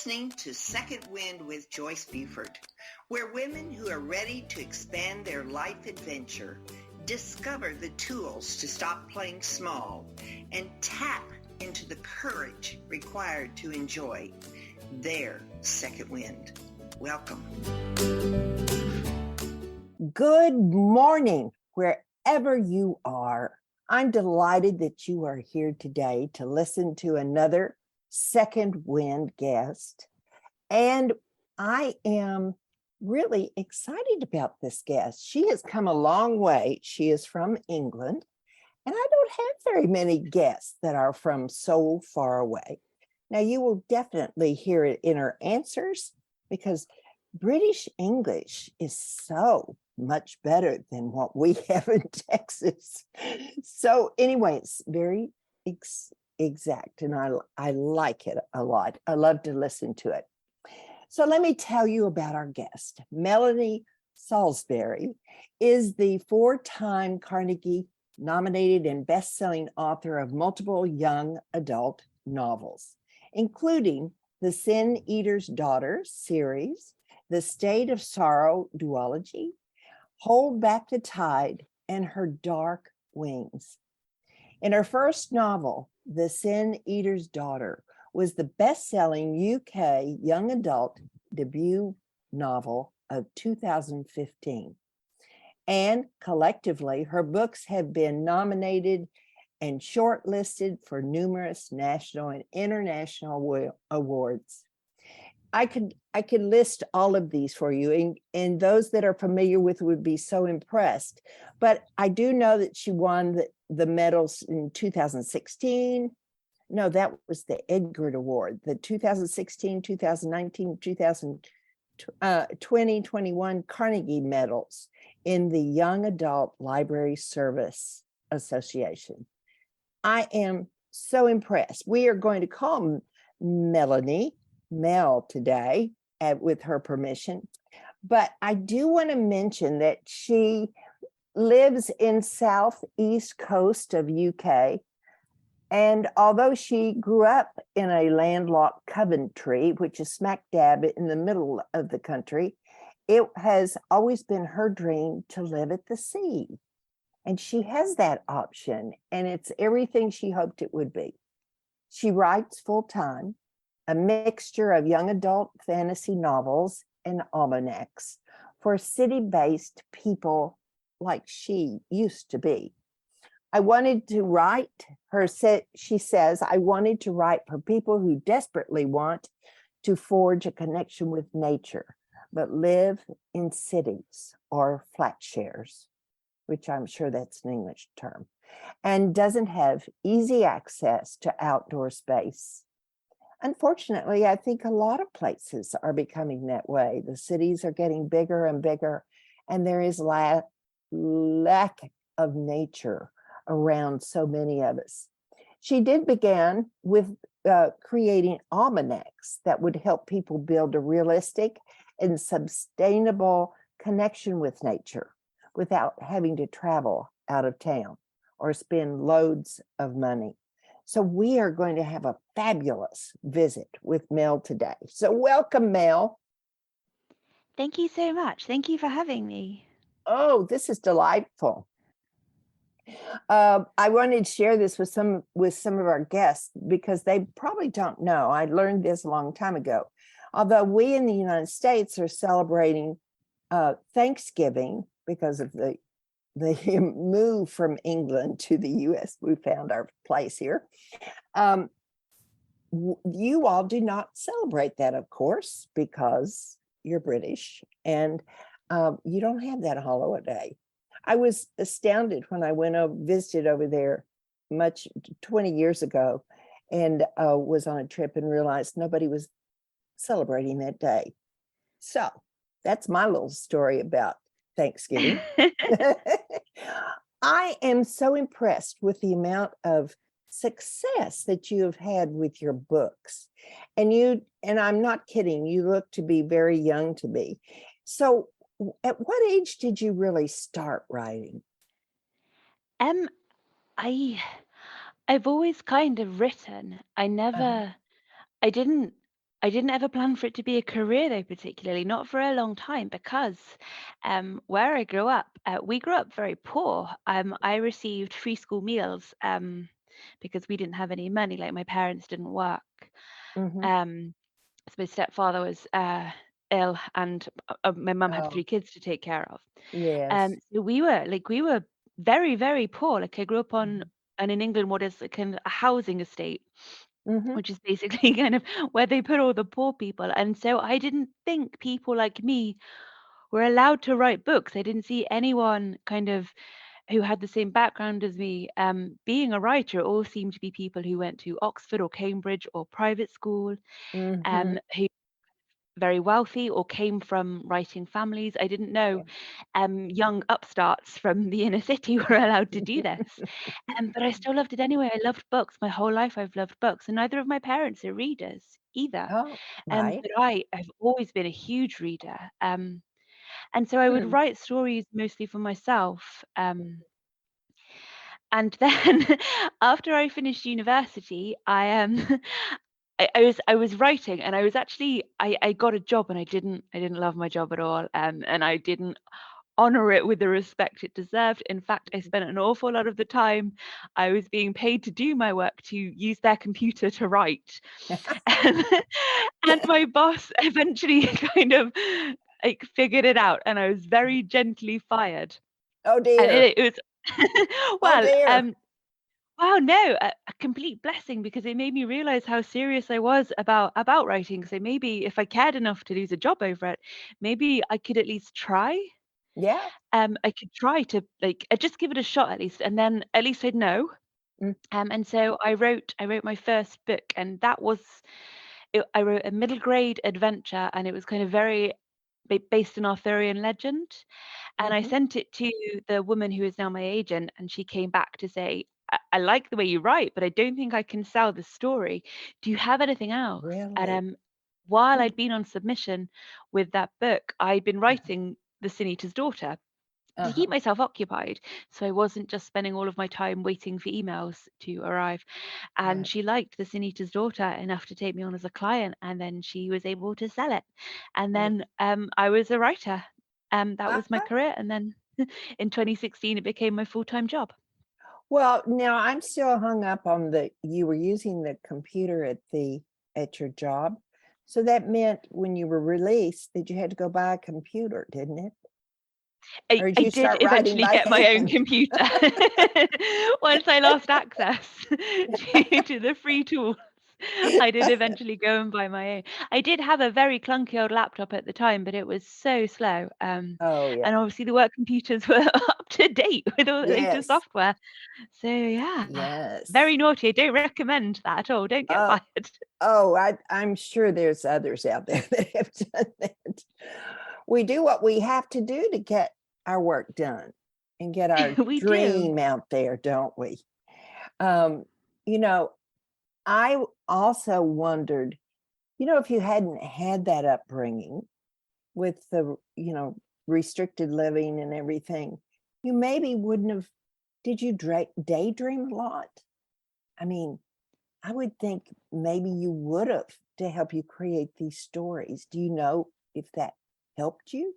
listening to Second Wind with Joyce Buford, where women who are ready to expand their life adventure discover the tools to stop playing small and tap into the courage required to enjoy their second wind. Welcome. Good morning, wherever you are. I'm delighted that you are here today to listen to another Second Wind guest. And I am really excited about this guest. She has come a long way. She is from England, and I don't have very many guests that are from so far away. Now, you will definitely hear it in her answers because British English is so much better than what we have in Texas. So anyway, it's very exact, and I like it a lot. I love to listen to it. So let me tell you about our guest. Melinda Salisbury is the 4-time Carnegie-nominated and best-selling author of multiple young adult novels, including the Sin Eater's Daughter series, The State of Sorrow duology, Hold Back the Tide, and Her Dark Wings. In her first novel, The Sin Eater's Daughter was the best-selling UK young adult debut novel of 2015. And collectively, her books have been nominated and shortlisted for numerous national and international awards. I could list all of these for you, and those that are familiar with would be so impressed. But I do know that she won the medals in 2016. No, that was the Edgar Award, the 2016, 2019, 2020, 21 Carnegie medals in the Young Adult Library Service Association. I am so impressed. We are going to call Melanie Mel today, with her permission. But I do want to mention that she lives in southeast coast of UK. And although she grew up in a landlocked Coventry, which is smack dab in the middle of the country, it has always been her dream to live at the sea. And she has that option, and it's everything she hoped it would be. She writes full-time, a mixture of young adult fantasy novels and almanacs for city-based people like she used to be. I wanted to write, she says, I wanted to write for people who desperately want to forge a connection with nature, but live in cities or flat shares, which I'm sure that's an English term, and doesn't have easy access to outdoor space. Unfortunately, I think a lot of places are becoming that way. The cities are getting bigger and bigger, and there is lack of nature around so many of us. She did begin with creating almanacs that would help people build a realistic and sustainable connection with nature without having to travel out of town or spend loads of money. So we are going to have a fabulous visit with Mel today. So welcome, Mel. Thank you so much. Thank you for having me. Oh, this is delightful. I wanted to share this with some of our guests because they probably don't know. I learned this a long time ago. Although we in the United States are celebrating Thanksgiving because of the move from England to the US, we found our place here. You all do not celebrate that, of course, because you're British and you don't have that holiday. I was astounded when I visited over there 20 years ago and was on a trip and realized nobody was celebrating that day. So that's my little story about Thanksgiving. I am so impressed with the amount of success that you have had with your books. And I'm not kidding, you look to be very young to me. So at what age did you really start writing? I've always kind of written. I didn't I didn't ever plan for it to be a career though, particularly not for a long time, because where I grew up, we grew up very poor. I received free school meals because we didn't have any money, like my parents didn't work. Mm-hmm. So my stepfather was ill, and my mum had Oh, 3 kids to take care of. yes. So we were very, very poor. Like I grew up on, and in England, what is kind of a housing estate, Mm-hmm. which is basically kind of where they put all the poor people. And so I didn't think people like me were allowed to write books. I didn't see anyone kind of who had the same background as me being a writer. It all seemed to be people who went to Oxford or Cambridge or private school, Mm-hmm. who very wealthy or came from writing families. I didn't know young upstarts from the inner city were allowed to do this. But I still loved it anyway. I loved books. My whole life I've loved books, and neither of my parents are readers either. Oh, right. But I've always been a huge reader. And so I would Hmm. write stories mostly for myself. And then after I finished university, I was writing, and I was actually I got a job, and I didn't love my job at all, and I didn't honor it with the respect it deserved. In fact, I spent an awful lot of the time I was being paid to do my work to use their computer to write. Um, and my boss eventually kind of like figured it out, and I was very gently fired. Oh And dear. it was Oh well, dear. wow, no, a complete blessing, because it made me realize how serious I was about writing. So maybe if I cared enough to lose a job over it, maybe I could at least try. Yeah. I could try to like just give it a shot at least, and then at least I'd know. Mm. And so I wrote my first book, and I wrote a middle grade adventure, and it was kind of very based in Arthurian legend. And I Mm-hmm. sent it to the woman who is now my agent, and she came back to say, I like the way you write, but I don't think I can sell the story. Do you have anything else? And Really? while Hmm. I'd been on submission with that book, I'd been writing The Sin Eater's Daughter to keep Uh-huh. myself occupied. So I wasn't just spending all of my time waiting for emails to arrive. And Right. she liked The Sin Eater's Daughter enough to take me on as a client, and then she was able to sell it. And Right. then I was a writer. That was my Uh-huh. career. And then in 2016, it became my full-time job. Well, now I'm still hung up on you were using the computer at your job. So that meant when you were released that you had to go buy a computer, didn't it? I, Or did I you did start writing eventually by get my own hand? computer once I lost access to the free tools. I did eventually go and buy my own. I did have a very clunky old laptop at the time, but it was so slow. Oh, yeah. And obviously the work computers were up to date with all the latest Yes. software. So yeah, Yes. very naughty. I don't recommend that at all. Don't get Oh, fired. oh, I'm sure there's others out there that have done that. We do what we have to do to get our work done and get our We do. dream out there, don't we? Um, you know, I also wondered, if you hadn't had that upbringing with the, restricted living and everything, you maybe wouldn't have. Did you daydream a lot? I mean, I would think maybe you would have to help you create these stories. Do you know if that helped you?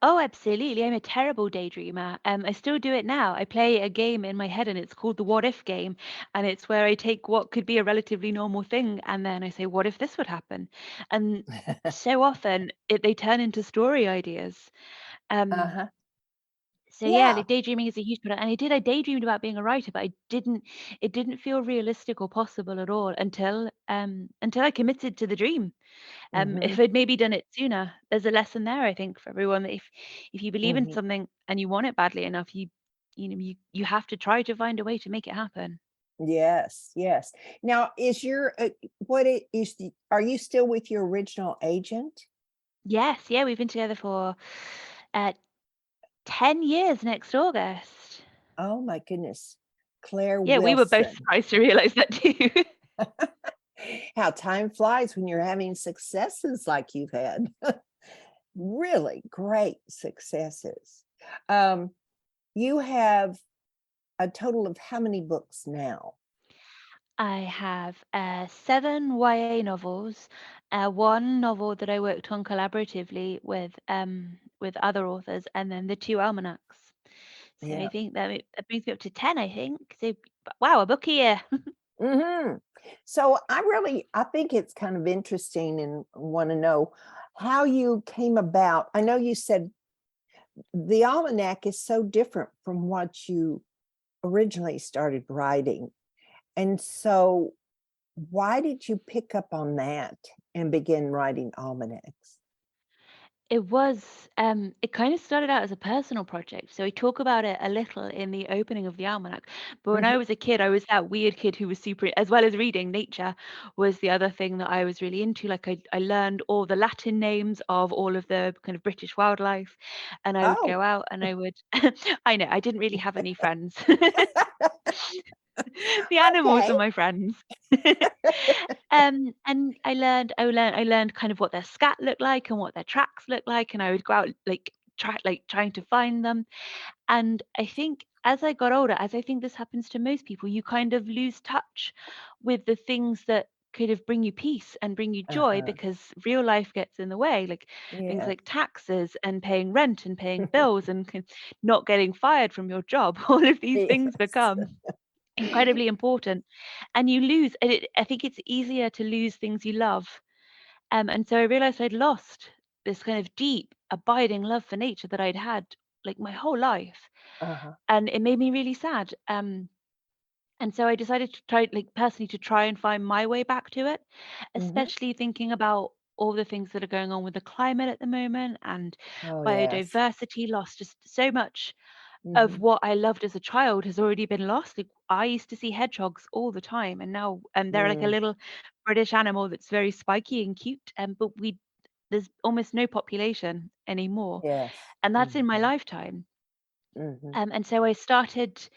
Oh, absolutely. I'm a terrible daydreamer. I still do it now. I play a game in my head, and it's called the What If game. And it's where I take what could be a relatively normal thing, and then I say, what if this would happen? And so often they turn into story ideas. Um, Uh-huh. so yeah, Yeah. like daydreaming is a huge part. And I daydreamed about being a writer, but it didn't feel realistic or possible at all until I committed to the dream. Mhm. If I'd maybe done it sooner, there's a lesson there, I think, for everyone, that if you believe in Mhm. something and you want it badly enough, you have to try to find a way to make it happen. Yes, yes. Now, is your what it is the are you still with your original agent? Yes, yeah, we've been together for uh 10 years next August. Oh my goodness. Claire Yeah, we were both Wilson. surprised to realize that too. How time flies when you're having successes like you've had. Really great successes. Um, you have a total of how many books now? I have 7 YA novels, one novel that I worked on collaboratively with other authors, and then the 2 almanacs. So I Yeah. think that brings me up to 10, I think. So wow, a book a year. Hmm. So I think it's kind of interesting and want to know how you came about. I know you said the almanac is so different from what you originally started writing. And so why did you pick up on that and begin writing almanacs? It kind of started out as a personal project. So I talk about it a little in the opening of the almanac. But when I Mhm. was a kid, I was that weird kid who was super, as well as reading, nature was the other thing that I was really into. Like I learned all the Latin names of all of the kind of British wildlife. And I would Oh, go out and I would, I know, I didn't really have any friends. The animals okay. are my friends. And I learned kind of what their scat looked like and what their tracks looked like, and I would go out trying to find them. And I think as I got older, as I think this happens to most people, you kind of lose touch with the things that kind of bring you peace and bring you joy Uh-huh. because real life gets in the way, like things Yeah. like taxes and paying rent and paying bills and not getting fired from your job. All of these things Yes. become incredibly important, and you lose and I think it's easier to lose things you love. And so I realized I'd lost this kind of deep abiding love for nature that I'd had like my whole life, Uh-huh. and it made me really sad. And so I decided to try, like personally, to try and find my way back to it, Mhm. especially thinking about all the things that are going on with the climate at the moment and Oh, yes. biodiversity loss. Just so much of Mhm. what I loved as a child has already been lost. Like I used to see hedgehogs all the time, and now they're like a Mm. little British animal that's very spiky and cute. But there's almost no population anymore, Yes. and that's in my Mhm. lifetime. Mhm. And so I started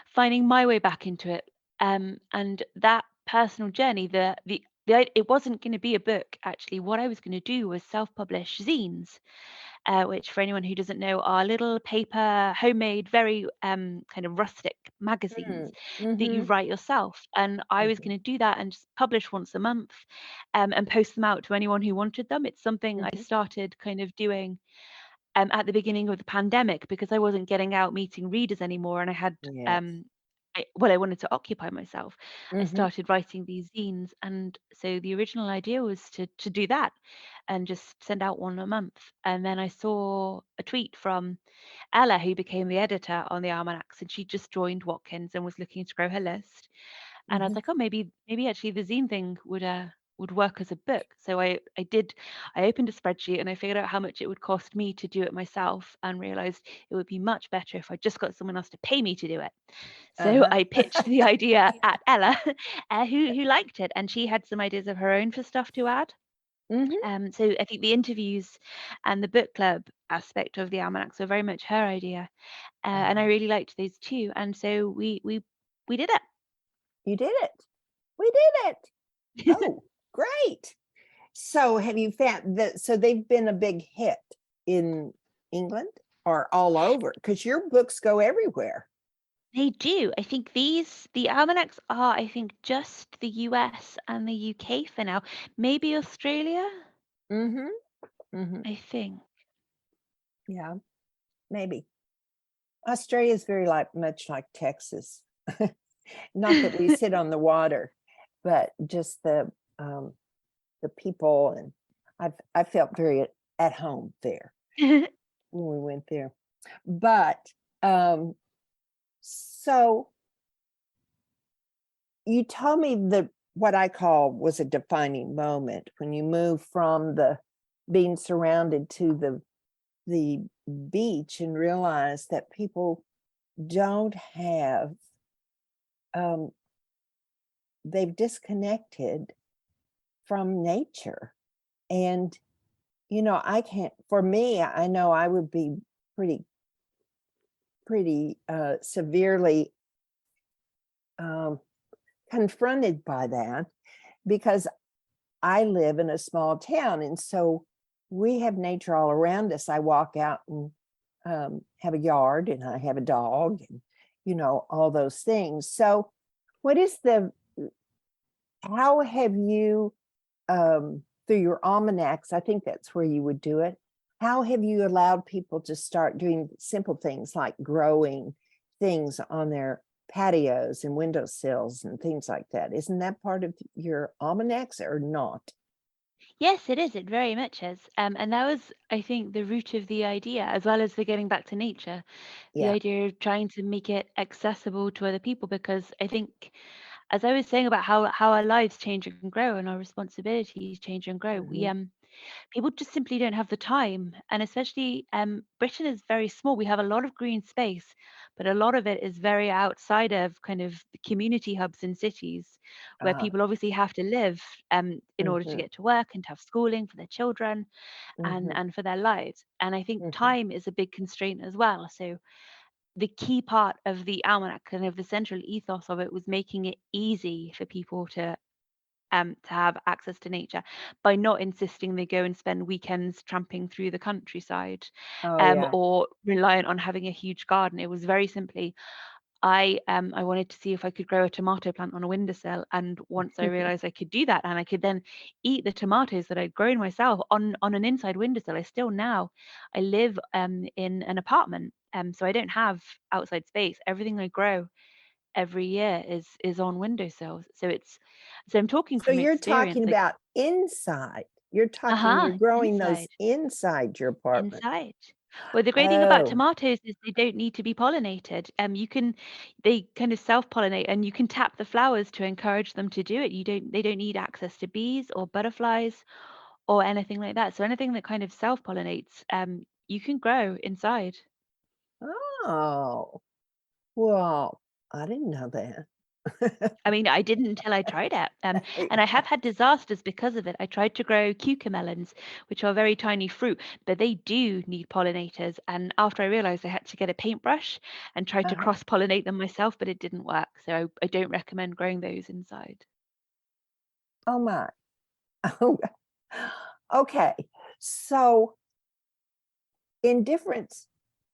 finding my way back into it. And that personal journey, it wasn't going to be a book. Actually, what I was going to do was self-publish zines, which, for anyone who doesn't know, are little paper, homemade, very kind of rustic magazines Mm. that you Mhm. write yourself. And I was Mhm. going to do that and just publish once a month, and post them out to anyone who wanted them. It's something I Mhm. started kind of doing at the beginning of the pandemic because I wasn't getting out meeting readers anymore, and I had Yes. I wanted to occupy myself. I Mhm. started writing these zines, and so the original idea was to do that and just send out one a month. And then I saw a tweet from Ella, who became the editor on the Almanacs, and she just joined Watkins and was looking to grow her list. And I was Mhm. like, oh, maybe actually the zine thing would work as a book. So I opened a spreadsheet and I figured out how much it would cost me to do it myself, and realized it would be much better if I just got someone else to pay me to do it. So Uh-huh. I pitched the idea at Ella, who liked it, and she had some ideas of her own for stuff to add. Mhm. So I think the interviews and the book club aspect of the almanacs were very much her idea, and I Uh-huh. really liked those too. And so we did You did it. We did it. it. Oh, great. So have you found that so they've been a big hit in England or all over? Because your books go everywhere. They do. I think the almanacs are, I think, just the US and the UK for now. Maybe Australia, Mhm. Mhm. I think. Yeah, maybe. Australia is very much like Texas. Not that we sit on the water, but just the people, and I felt very at home there when we went there. But um, so you told me that what I call was a defining moment when you moved from the being surrounded to the beach and realized that people don't have um, they've disconnected from nature. And I can't, for me, I know I would be pretty severely um, confronted by that because I live in a small town, and so we have nature all around us. I walk out and have a yard, and I have a dog, and all those things. So, what is the how have you, through your almanacs, I think that's where you would do it. How have you allowed people to start doing simple things like growing things on their patios and windowsills and things like that? Isn't that part of your almanacs or not? Yes, it is. It very much is. And that was, I think, the root of the idea, as well as the getting back to nature, the Yeah. idea of trying to make it accessible to other people. Because I think, as I was saying about how our lives change and grow and our responsibilities change and grow, we Mhm. people just simply don't have the time. And especially Britain is very small. We have a lot of green space, but a lot of it is very outside of kind of the community hubs in cities where Uh-huh. people obviously have to live in order to Mhm. get to work and to have schooling for their children Mhm. and for their lives. And I think Mhm. time is a big constraint as well. So the key part of the almanac, kind of the central ethos of it, was making it easy for people to have access to nature by not insisting they go and spend weekends tramping through the countryside, Oh yeah. or reliant on having a huge garden. It was very simply, I wanted to see if I could grow a tomato plant on a windowsill, and once I realized I could do that, and I could then eat the tomatoes that I'd grown myself on an inside windowsill. I live in an apartment, so I don't have outside space. Everything I grow every year is on windowsills. So I'm talking So from you're experience. talking Like, about inside. You're uh-huh, growing those inside, inside your apartment. inside. Well, the great thing about Oh, tomatoes is they don't need to be pollinated. They kind of self-pollinate, and you can tap the flowers to encourage them to do it. They don't need access to bees or butterflies or anything like that. So anything that kind of self-pollinates, you can grow inside. oh, well, I didn't know that. I mean, I didn't until I tried it. And I have had disasters because of it. I tried to grow cucamelons, which are very tiny fruit, but they do need pollinators. And after I realized I had to get a paintbrush and try to Uh-huh. cross-pollinate them myself, but it didn't work. So I don't recommend growing those inside. Oh my. Oh, okay. So in difference,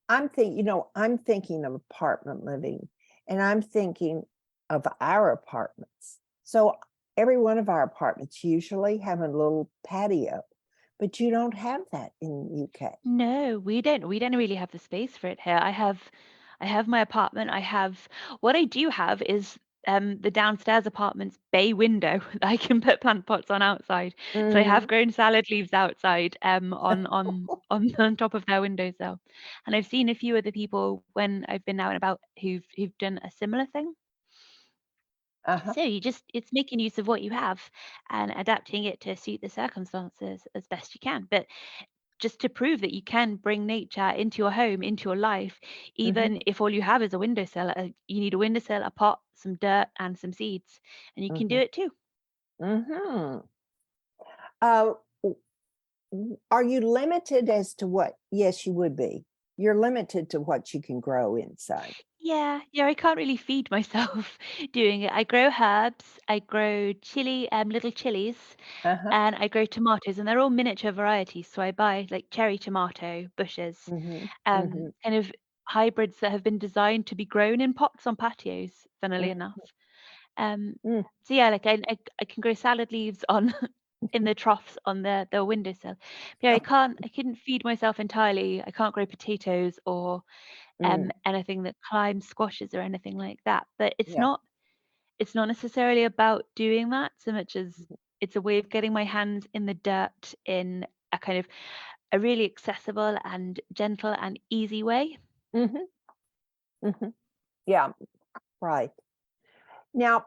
I'm thinking of apartment living, and I'm thinking of our apartments. So every one of our apartments usually have a little patio, but you don't have that in the UK. No, we don't. We don't really have the space for it here. I have my apartment. What I do have is the downstairs apartment's bay window that I can put plant pots on outside. So I have Mhm. grown salad leaves outside on top of their windowsill. And I've seen a few other people when I've been out and about who've done a similar thing. Uh-huh. So it's making use of what you have and adapting it to suit the circumstances as best you can. But just to prove that you can bring nature into your home, into your life, Mhm. even if all you have is a windowsill. You need a windowsill, a pot, some dirt, and some seeds, and you can do Mhm. it too. Mhm. Uh, are you limited as to what? Yes, you would be. You're limited to what you can grow inside. Yeah, yeah, I can't really feed myself doing it. I grow herbs, I grow little chilies, Uh-huh. and I grow tomatoes, and they're all miniature varieties. So I buy like cherry tomato bushes, Mhm. Mhm. kind of hybrids that have been designed to be grown in pots on patios, funnily Mm, enough. Um, mm. so yeah, like I can grow salad leaves on in the troughs on the windowsill. But yeah, I couldn't feed myself entirely. I can't grow potatoes or Mm, anything that climbs squashes or anything like that. But yeah. it's not necessarily about doing that so much as it's a way of getting my hands in the dirt in a kind of a really accessible and gentle and easy way. Mhm. Mhm. Yeah, right. Now,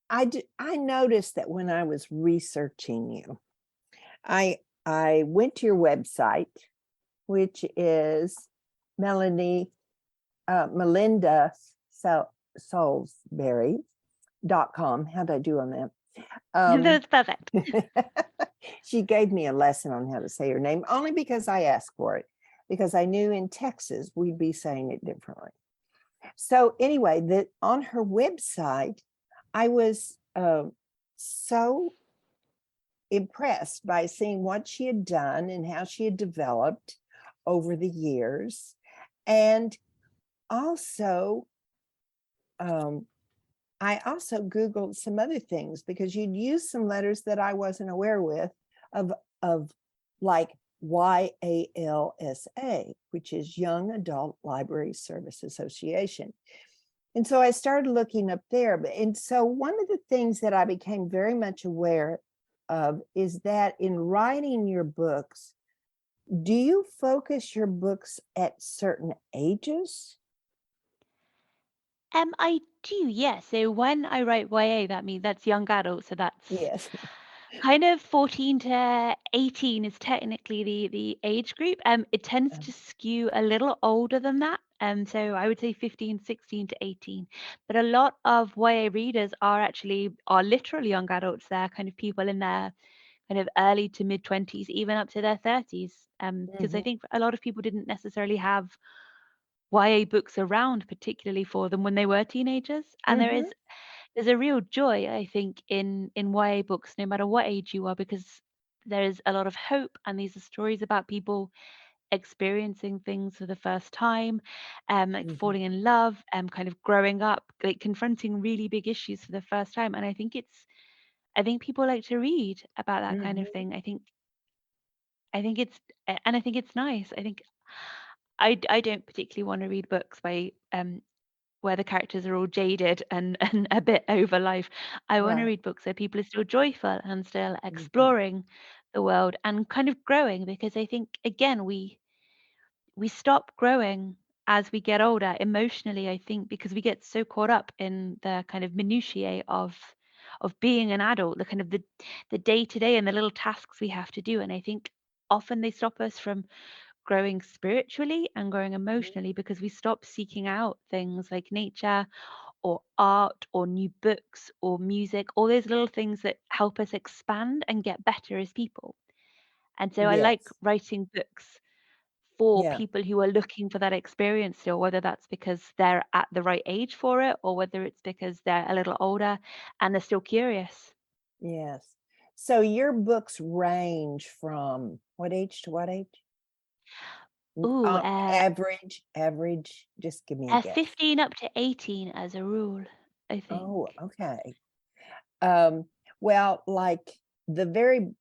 I noticed that when I was researching you, I went to your website, which is Melanie Melinda Salisbury.com. How'd I do on that? Um, That's perfect. she gave me a lesson on how to say her name, only because I asked for it, because I knew in Texas we'd be saying it differently. So anyway, that on her website, I was so impressed by seeing what she had done and how she had developed over the years, and also um, I also Googled some other things because you'd use some letters that I wasn't aware with of like YALSA, which is Young Adult Library Service Association. And so I started looking up there. And so one of the things that I became very much aware of is that in writing your books, do you focus your books at certain ages? I do, yeah. So when I write YA, that means that's young adult. So that's Yes. kind of 14 to 18 is technically the age group. It tends to skew a little older than that. So I would say 15, 16 to 18. But a lot of YA readers are literally young adults. They're kind of people in their kind of early to mid 20s, even up to their 30s. Because I Mhm, think a lot of people didn't necessarily have YA books around, particularly for them when they were teenagers. And mhm. there's a real joy, I think, in YA books, no matter what age you are, because there's a lot of hope, and these are stories about people experiencing things for the first time, like Mhm. falling in love, kind of growing up, like confronting really big issues for the first time. And I think people like to read about that kind of Mhm. thing. I think it's, and I think it's nice. I think I don't particularly want to read books by where the characters are all jaded and and a bit over life. I want to Right. read books where people are still joyful and still Mhm. exploring the world and kind of growing, because I think again we stop growing as we get older emotionally, I think, because we get so caught up in the kind of minutiae of being an adult, the kind of the day to day and the little tasks we have to do. And I think often they stop us from growing spiritually and growing Mhm. emotionally because we stop seeking out things like nature or art or new books or music, all those little things that help us expand and get better as people. And so I like Yes. writing books for Yeah. people who are looking for that experience still, whether that's because they're at the right age for it or whether it's because they're a little older and they're still curious. Yes. So your books range from what age to what age? Ooh, Average. Just give me a guess. 15 up to 18 as a rule, I think. Oh, okay. Um, well, like the very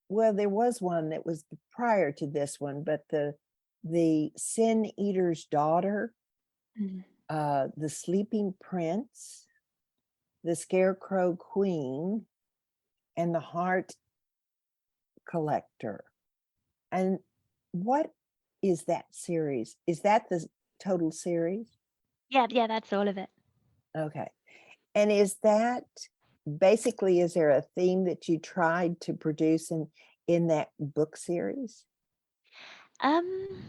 well, there was one that was prior to this one, but the Sin Eater's Daughter, Mm. the Sleeping Prince, the Scarecrow Queen, and the Heart Collector. And what is that series? Is that the total series? Yeah, yeah, that's all of it. Okay. And is that basically, is there a theme that you tried to produce in that book series? Um,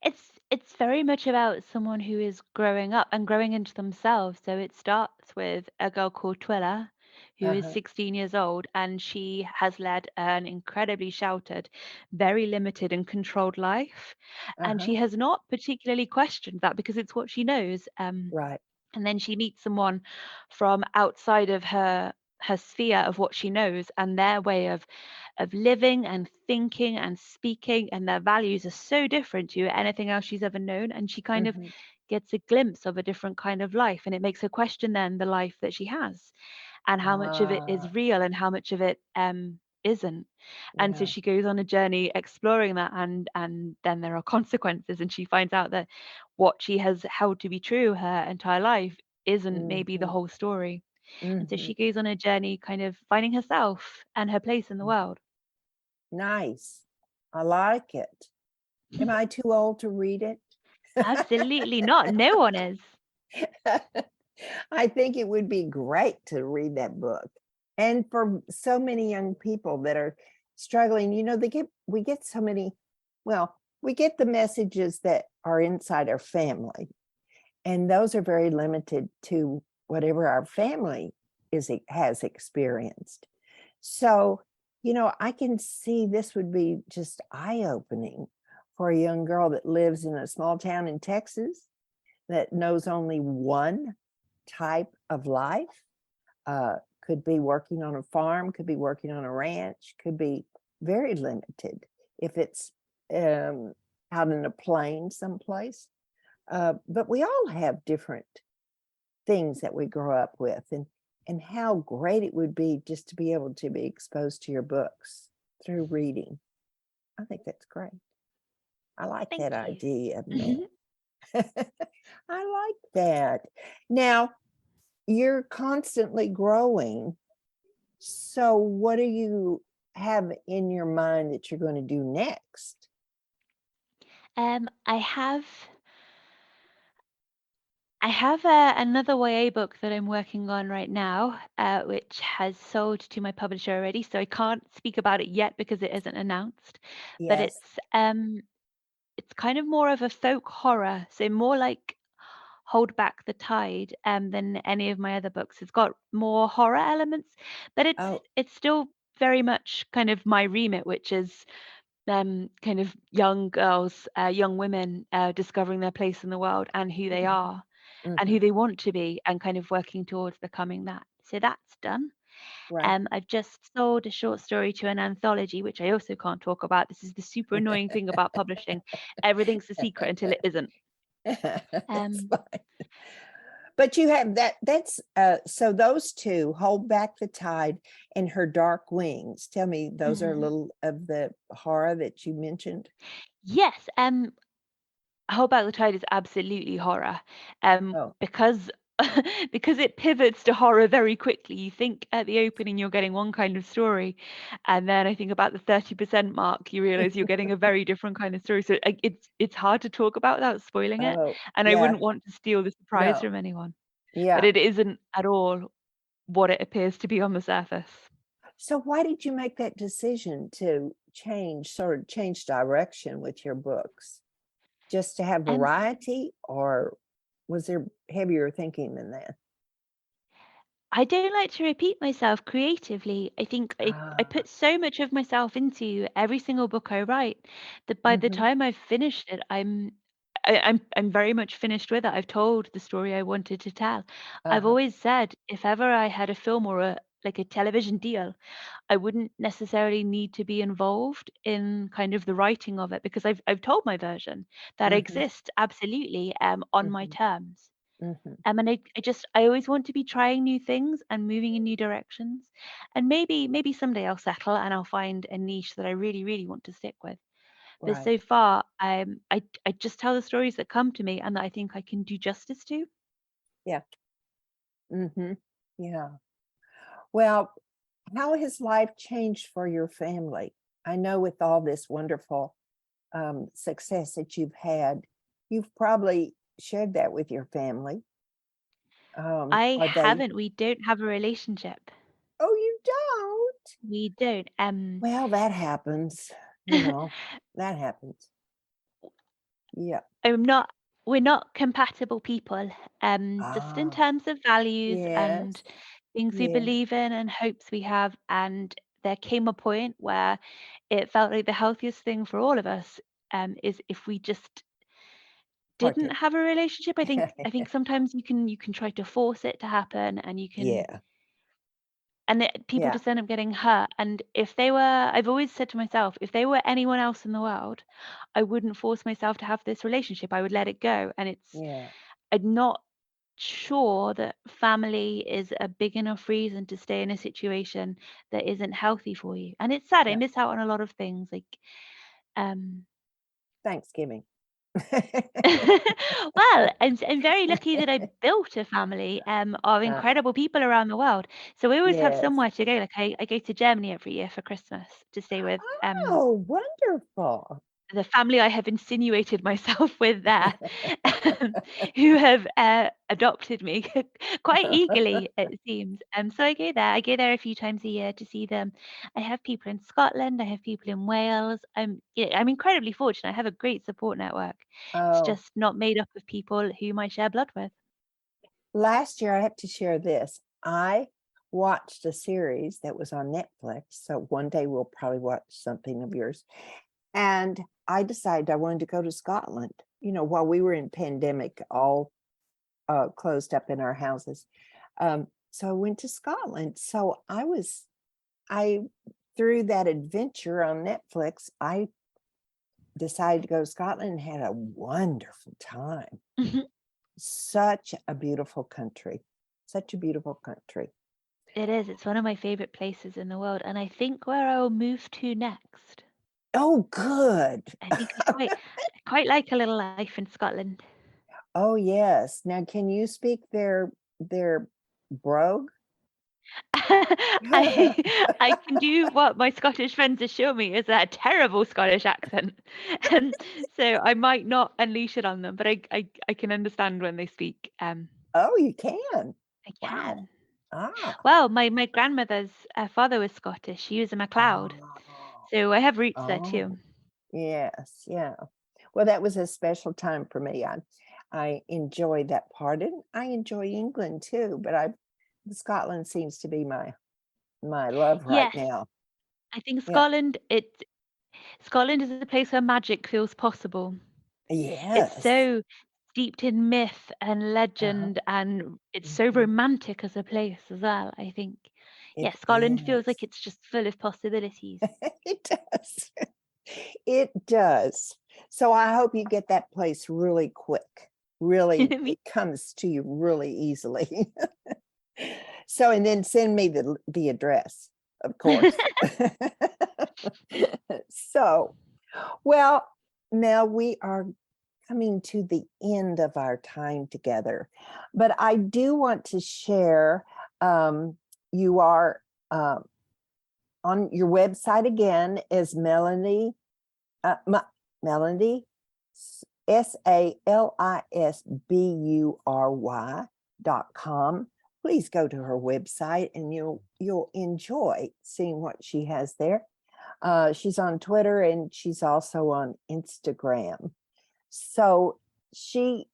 it's very much about someone who is growing up and growing into themselves. So it starts with a girl called Twilla, who is Uh-huh. 16 years old, and she has led an incredibly sheltered, very limited and controlled life. And Uh-huh. she has not particularly questioned that because it's what she knows. Right. And then she meets someone from outside of her sphere of what she knows, and their way of living and thinking and speaking and their values are so different to anything else she's ever known, and she kind of Mhm. gets a glimpse of a different kind of life, and it makes her question then the life that she has and how much of it Ah, is real and how much of it isn't. And so yeah. she goes on a journey exploring that, and then there are consequences, and she finds out that what she has held to be true her entire life isn't maybe the Mhm. whole story. And so Mhm. she goes on a journey kind of finding herself and her place in the Mhm. world. Nice. I like it. Am I too old to read it? Absolutely not. No one is. I think it would be great to read that book. And for so many young people that are struggling, we get so many, well, we get the messages that are inside our family, and those are very limited to whatever our family has experienced. So, I can see this would be just eye-opening for a young girl that lives in a small town in Texas that knows only one type of life. Could be working on a farm, could be working on a ranch, could be very limited if it's um, out in a plain someplace. But we all have different things that we grow up with, and how great it would be just to be able to be exposed to your books through reading. I think that's great. I like Thank that you. idea, man. I like that. Now, you're constantly growing. So what do you have in your mind that you're going to do next? I have another YA book that I'm working on right now, which has sold to my publisher already. So I can't speak about it yet because it isn't announced. But Yes. it's kind of more of a folk horror, so more like Hold Back the Tide than any of my other books. It's got more horror elements, but Oh, it's still very much kind of my remit, which is kind of young girls, young women discovering their place in the world and who they are and who mhm, they want to be, and kind of working towards becoming that. So that's done. right. I've just sold a short story to an anthology, which I also can't talk about. This is the super annoying thing about publishing. Everything's a secret until it isn't. That's Um, fine. But you have that's so those two, Hold Back the Tide and Her Dark Wings. Tell me, those are a mhm. little of the horror that you mentioned. Yes, Hold Back the Tide is absolutely horror, Oh, because because it pivots to horror very quickly. You think at the opening you're getting one kind of story, and then I think about the 30% mark, you realize you're getting a very different kind of story. So it's hard to talk about without spoiling it, oh, and I yeah, wouldn't want to steal the surprise no, from anyone. But yeah. it isn't at all what it appears to be on the surface. So why did you make that decision to sort of change direction with your books? Just to have Um, variety, or was there heavier thinking than that? I don't like to repeat myself creatively. I think I Ah, put so much of myself into every single book I write that by the mhm, time I've finished it, I'm very much finished with it. I've told the story I wanted to tell. I've uh-huh, always said if ever I had a film or a television deal, I wouldn't necessarily need to be involved in kind of the writing of it because I've told my version that mhm, exists absolutely on my mhm, terms. mhm, And I always want to be trying new things and moving in new directions. And maybe someday I'll settle and I'll find a niche that I really, really want to stick with. But right, so far, I just tell the stories that come to me and that I think I can do justice to. yeah, mhm, yeah. Well, how has life changed for your family? I know with all this wonderful success that you've probably shared that with your family. I Are they? haven't. We don't have a relationship. Oh, you don't? We don't. Well, that happens. You know, that happens. Yeah. I'm not. We're not compatible people. Just in Ah, terms of values and yes, things we yeah. believe in and hopes we have. And there came a point where it felt like the healthiest thing for all of us is if we just didn't Parted. have a relationship. I think sometimes you can try to force it to happen, and you can Yeah, people yeah, just end up getting hurt. And if they were, I've always said to myself, if they were anyone else in the world, I wouldn't force myself to have this relationship. I would let it go. And yeah, I'm not sure that family is a big enough reason to stay in a situation that isn't healthy for you. And it's sad. I yeah. miss out on a lot of things. Um, Thanksgiving. well, I'm very lucky that I built a family of Uh, incredible people around the world. So we always have yes. somewhere to go. Like I go to Germany every year for Christmas to stay with Oh, wonderful. the family I have insinuated myself with there, who have adopted me quite eagerly, it seems. So I go there. I go there a few times a year to see them. I have people in Scotland. I have people in Wales. I'm incredibly fortunate. I have a great support network. It's Oh, just not made up of people whom I share blood with. last year I have to share this. I watched a series that was on Netflix. So one day we'll probably watch something of yours. And I decided I wanted to go to Scotland, while we were in pandemic, all closed up in our houses. So I went to Scotland. So I, through that adventure on Netflix, I decided to go to Scotland and had a wonderful time. Such a beautiful country. Such a beautiful country. It is. It's one of my favorite places in the world, and I think where I will move to next. Oh, good. I think I quite like a little life in Scotland. Oh, yes. Now, can you speak their brogue? I can do what my Scottish friends assure me is a terrible Scottish accent, and so I might not unleash it on them, but I can understand when they speak. Oh, you can. I Wow. can. Ah. Well, my grandmother's father was Scottish. She was a MacLeod, Oh. so I have roots there Oh. too. Yes, yeah. Well, that was a special time for me. I enjoyed that part, and I enjoy England too, but Scotland seems to be my love right Yes, now. I think Yeah. Scotland is a place where magic feels possible. It's Yes. so steeped in myth and Uh-huh. legend, and it's so Mhm. romantic as a place as well, I think. It Yeah, Scotland feels is. like it's just full of possibilities. It does. It does. So I hope you get that place really quick. Really, Me it comes to you really easily. So, and then send me the address, of course. So, well, now we are coming to the end of our time together, but I do want to share. You are on your website again is Melanie, Melanie SALISBURY.com. Please go to her website and you'll enjoy seeing what she has there. She's on Twitter and she's also on Instagram. So she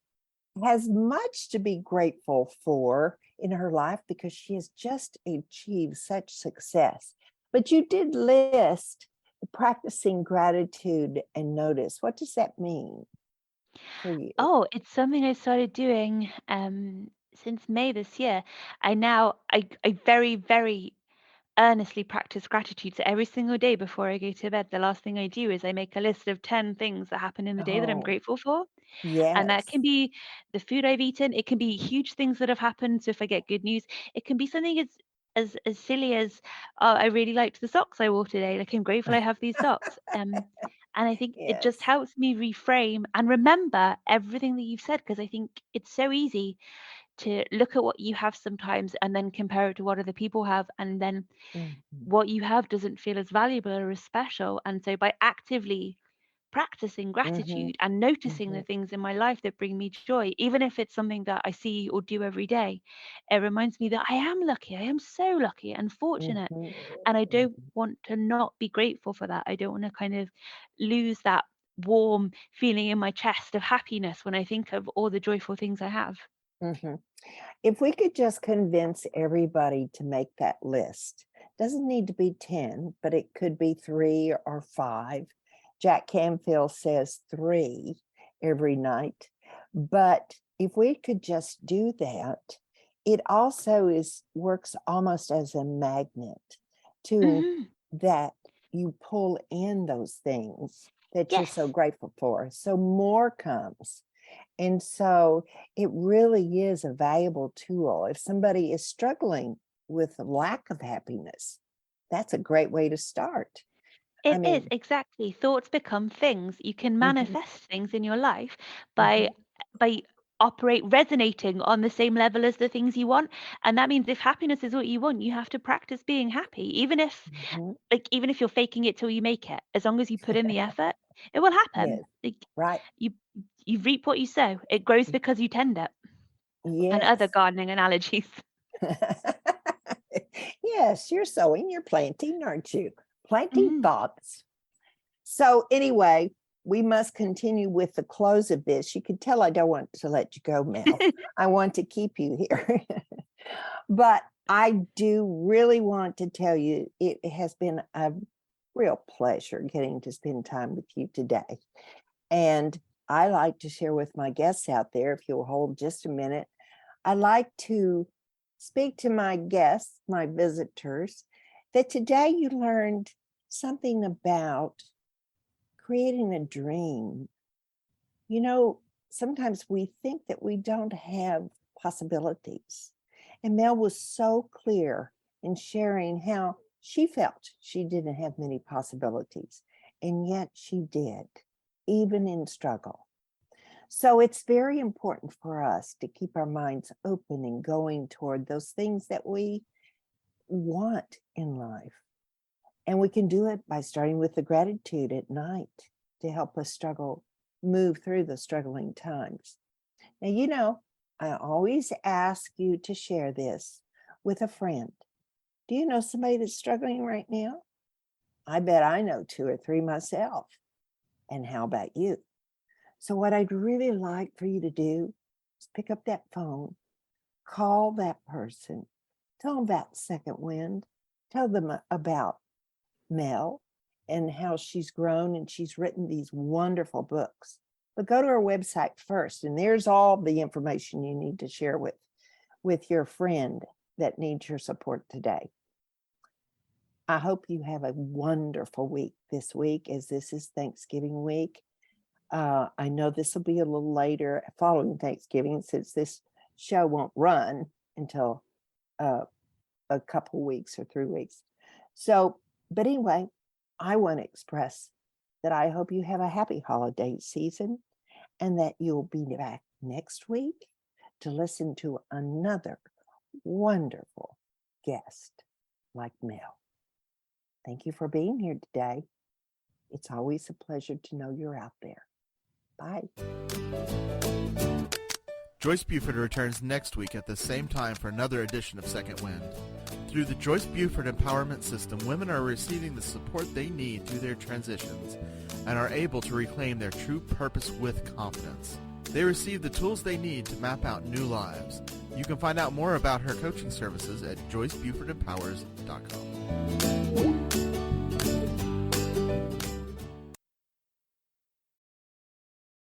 has much to be grateful for in her life because she has just achieved such success. But you did list practicing gratitude and notice. What does that mean for you? Oh, it's something I started doing since May this year. I very, very earnestly practice gratitude. So every single day before I go to bed, the last thing I do is I make a list of 10 things that happened in the day that I'm Oh, grateful for. And that yes. can be the food I've eaten. It can be huge things that have happened. So if I get good news, it can be something as silly as, oh, I really liked the socks I wore today. Like I'm grateful I have these socks. And I think it just Yes. helps me reframe and remember everything that you've said, because I think it's so easy to look at what you have sometimes and then compare it to what other people have, and then Mhm, what you have doesn't feel as valuable or as special. And so by actively practicing mhm, gratitude and noticing the mhm, things in my life that bring me joy, even if it's something that I see or do every day, it reminds me that I am lucky. I am so lucky and fortunate. mhm, And I don't mhm, want to not be grateful for that. I don't want to kind of lose that warm feeling in my chest of happiness when I think of all the joyful things I have. mhm. If we could just convince everybody to make that list, doesn't need to be 10, but it could be 3 or 5. Jack Canfield says 3 every night. But if we could just do that, it also works almost as a magnet to Hmm. that you pull in those things that you're so Yes, grateful for. So more comes. And so it really is a valuable tool. If somebody is struggling with a lack of happiness, that's a great way to start. I it is mean, exactly. Thoughts become things. You can mhm, manifest things in your life by mhm, by resonating on the same level as the things you want. And that means if happiness is what you want, you have to practice being happy. mhm. Even if you're faking it till you make it, as long as you put in the effort, it will happen. Yes, Like right. you you reap what you sow. It grows because you tend it. And other Yes. gardening analogies. Yes, you're sowing, you're planting, aren't you? Planting Mm. thoughts. So anyway, we must continue with the close of this. You can tell I don't want to let you go, Mel. I want to keep you here. But I do really want to tell you it has been a real pleasure getting to spend time with you today. And I like to share with my guests out there, if you'll hold just a minute, I like to speak to my guests, my visitors, that today you learned something about creating a dream. You know, sometimes we think that we don't have possibilities. And Mel was so clear in sharing how she felt she didn't have many possibilities, and yet she did, even in struggle. So it's very important for us to keep our minds open and going toward those things that we want in life. And we can do it by starting with the gratitude at night to help us move through the struggling times. Now, I always ask you to share this with a friend. Do you know somebody that's struggling right now? I bet I know 2 or 3 myself. And how about you? So what I'd really like for you to do is pick up that phone, call that person, tell them about Second Wind, tell them about Mel and how she's grown and she's written these wonderful books. But go to her website first, and there's all the information you need to share with your friend that needs your support today. I hope you have a wonderful week this week, as this is Thanksgiving week. I know this will be a little later following Thanksgiving, since this show won't run until a couple weeks or 3 weeks. So, but anyway, I want to express that I hope you have a happy holiday season and that you'll be back next week to listen to another wonderful guest like Mel. Thank you for being here today. It's always a pleasure to know you're out there. Bye. Joyce Buford returns next week at the same time for another edition of Second Wind. Through the Joyce Buford Empowerment System, women are receiving the support they need through their transitions and are able to reclaim their true purpose with confidence. They receive the tools they need to map out new lives. You can find out more about her coaching services at joycebufordempowers.com.